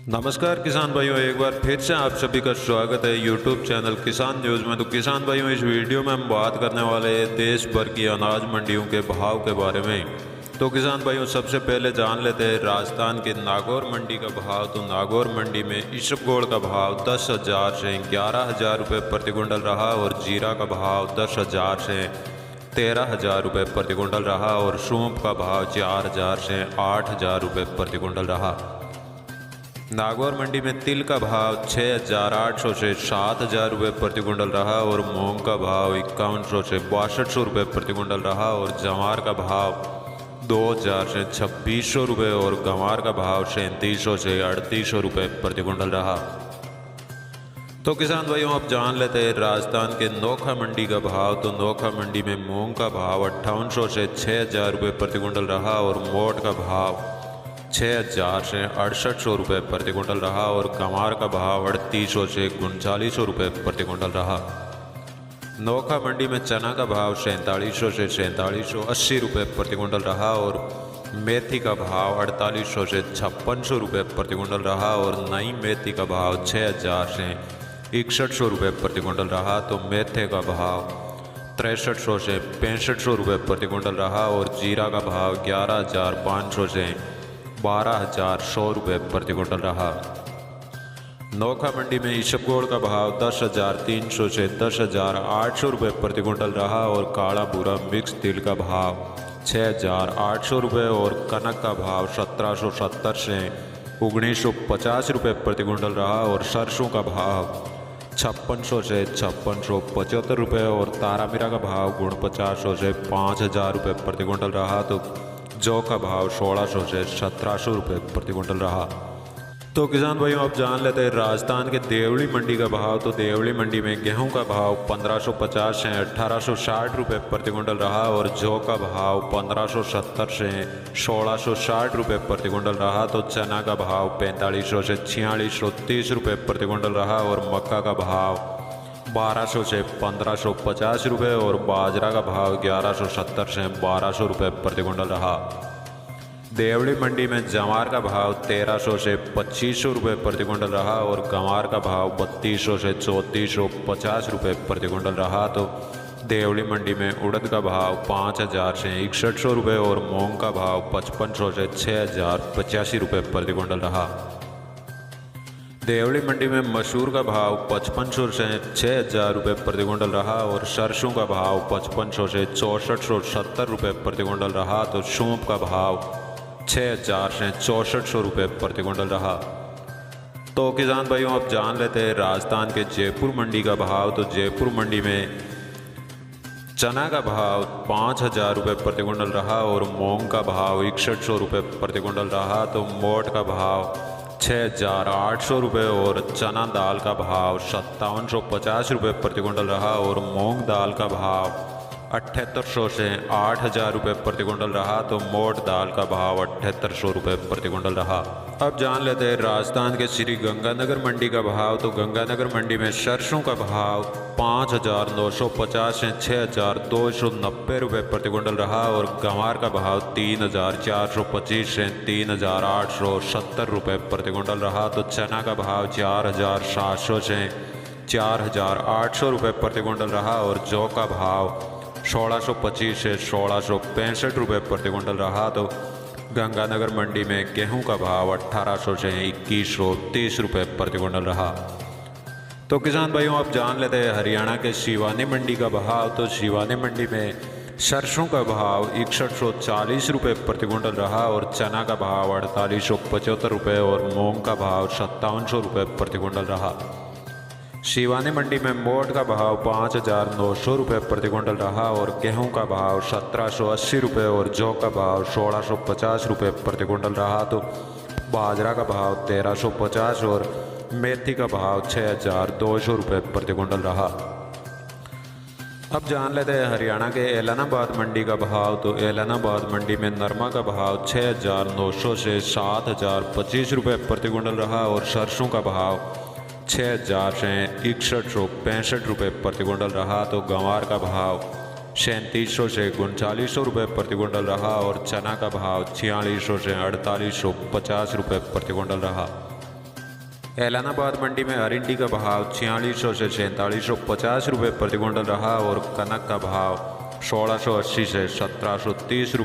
नमस्कार किसान भाइयों, एक बार फिर से आप सभी का स्वागत है यूट्यूब चैनल किसान न्यूज़ में। तो किसान भाइयों, इस वीडियो में हम बात करने वाले हैं देश भर की अनाज मंडियों के भाव के बारे में। तो किसान भाइयों, सबसे पहले जान लेते हैं राजस्थान की नागौर मंडी का भाव। तो नागौर मंडी में इसबगोल का भाव 10,000 से 11,000 रुपये प्रति कुंटल रहा और जीरा का भाव 10,000 से 13,000 रुपये प्रति कुंटल रहा और सौंफ का भाव 4,000 से 8,000 रुपये प्रति कुंटल रहा। नागौर मंडी में तिल का भाव 6,800 से 7,000 रुपये प्रति कुंटल रहा और मूंग का भाव 5100 से 6200 रुपये प्रति कुंटल रहा और जवार का भाव 2,000 से 2,600 रुपये और गंवार का भाव 3,700 से 3,800 रुपये प्रति कुंटल रहा। तो किसान भाइयों, अब जान लेते हैं राजस्थान के नोखा मंडी का भाव। तो नोखा मंडी में मूंग का भाव 5800 से 6,000 रुपये प्रति कुंटल रहा और मोट का भाव 6,000 से 6,800 रुपये प्रति कुंटल रहा और गंवार का भाव 3,800 से 3,900 रुपये प्रति कुंटल रहा। नोखा मंडी में चना का भाव 4,700 से 4,780 रुपये प्रति कुंटल रहा और मेथी का भाव 4,800 से 5,600 रुपये प्रति कुंटल रहा और नई मेथी का भाव 6,000 से 6,100 रुपये प्रति कुंटल रहा। तो मेथे का भाव 6,300 से 6,500 रुपये प्रति कुंटल रहा और जीरा का भाव 11,500 से 12,100 रुपये प्रति कुंटल रहा। नोखा मंडी में इसबगोल का भाव 10,300 से 10,800 रुपये प्रति कुंटल रहा और काला भूरा मिक्स तिल का भाव 6,800 रुपये और कनक का भाव 1,770 से 1,950 रुपये प्रति कुंटल रहा और सरसों का भाव 5,600 से 5,675 रुपये और तारामीरा का भाव 4,500 से 5,000 रुपये प्रति कुंटल रहा। तो जौ का भाव 1,600 से 1,700 रुपये प्रति कुंटल रहा। तो किसान भाइयों, अब जान लेते हैं राजस्थान के देवली मंडी का भाव। तो देवली मंडी में गेहूं का भाव 1,550 से 1,860 रुपये प्रति कुंटल रहा और जौ का भाव 1,570 से 1,660 रुपये प्रति कुंटल रहा। तो चना का भाव 4,500 से 4,630 रुपये प्रति कुंटल रहा और मक्का का भाव 1,200 से 1,550 रुपये और बाजरा का भाव 1,170 से 1,200 रुपये प्रति कुंटल रहा। देवली मंडी में जवार का भाव 1,300 से 2,500 रुपये प्रति कुंटल रहा और गंवार का भाव 3,200 से 3,450 रुपये प्रति कुंटल रहा। तो देवली मंडी में उड़द का भाव 5,000 से 6,100 रुपये और मूंग का भाव 5,500 से 6,085 रुपये प्रति कुंटल रहा। देवली मंडी में मसूर का भाव 5,500 से 6,000 रुपये प्रति कुंटल रहा और सरसों का भाव 5,500 से 6,470 रुपये प्रति कुंटल रहा। तो सौंफ का भाव 6,000 से 6,400 रुपये प्रति कुंटल रहा। तो किसान भाइयों, अब जान लेते हैं राजस्थान के जयपुर मंडी का भाव। तो जयपुर मंडी में चना का भाव 5,000 रुपये प्रति कुंटल रहा और मूंग का भाव 6,100 रुपये प्रति कुंटल रहा। तो मोट का भाव 6,800 रुपये और चना दाल का भाव 5,750 रुपये प्रति कुंटल रहा और मूंग दाल का भाव 7,800 से 8,000 रुपये प्रति कुंटल रहा। तो मोट दाल का भाव 7,800 रुपये प्रति कुंटल रहा। अब जान लेते हैं राजस्थान के श्री गंगानगर मंडी का भाव। तो गंगानगर मंडी में सरसों का भाव 5,950 से 6,290 रुपये प्रति कुंटल रहा और गंवार का भाव 3,425 से 3,870 रुपये प्रति कुंटल रहा। तो चना का भाव 4,700 से 4,800 रुपये प्रति कुंटल रहा और जौ का भाव 1,625 से 1,665 रुपये प्रति कुंटल रहा। तो गंगानगर मंडी में गेहूं का भाव 1,800 से 2,130 रुपये प्रति कुंटल रहा। तो किसान भाइयों, अब जान लेते हैं हरियाणा के शिवानी मंडी का भाव। तो शिवानी मंडी में सरसों का भाव 6,140 रुपये प्रति कुंटल रहा और चना का भाव 4,875 रुपये और मूंग का भाव 5,700 रुपये प्रति कुंटल रहा। शिवानी मंडी में मोट का भाव 5,900 रुपये प्रति कुंटल रहा और गेहूं का भाव 1,780 रुपये और जौ का भाव 1,650 रुपये प्रति कुंटल रहा। तो बाजरा का भाव 1,350 और मेथी का भाव 6,200 रुपये प्रति कुंटल रहा। अब जान लेते हैं हरियाणा के ऐलनाबाद मंडी का भाव। तो ऐलनाबाद मंडी में नरमा का भाव 6,900 से 7,025 रुपये प्रति कुंटल रहा और सरसों का भाव 6,000 से 6,165 रुपये प्रति कुंटल रहा। तो गंवार का भाव 3700 से 3900 रुपये प्रति क्विंटल रहा और चना का भाव 4600 से 4850 रुपये प्रति क्विंटल रहा। एलानाबाद मंडी में अरिंडी का भाव 4600 से 4650 रुपये प्रति क्विंटल रहा और कनक का भाव 1680 से 1730 रुपये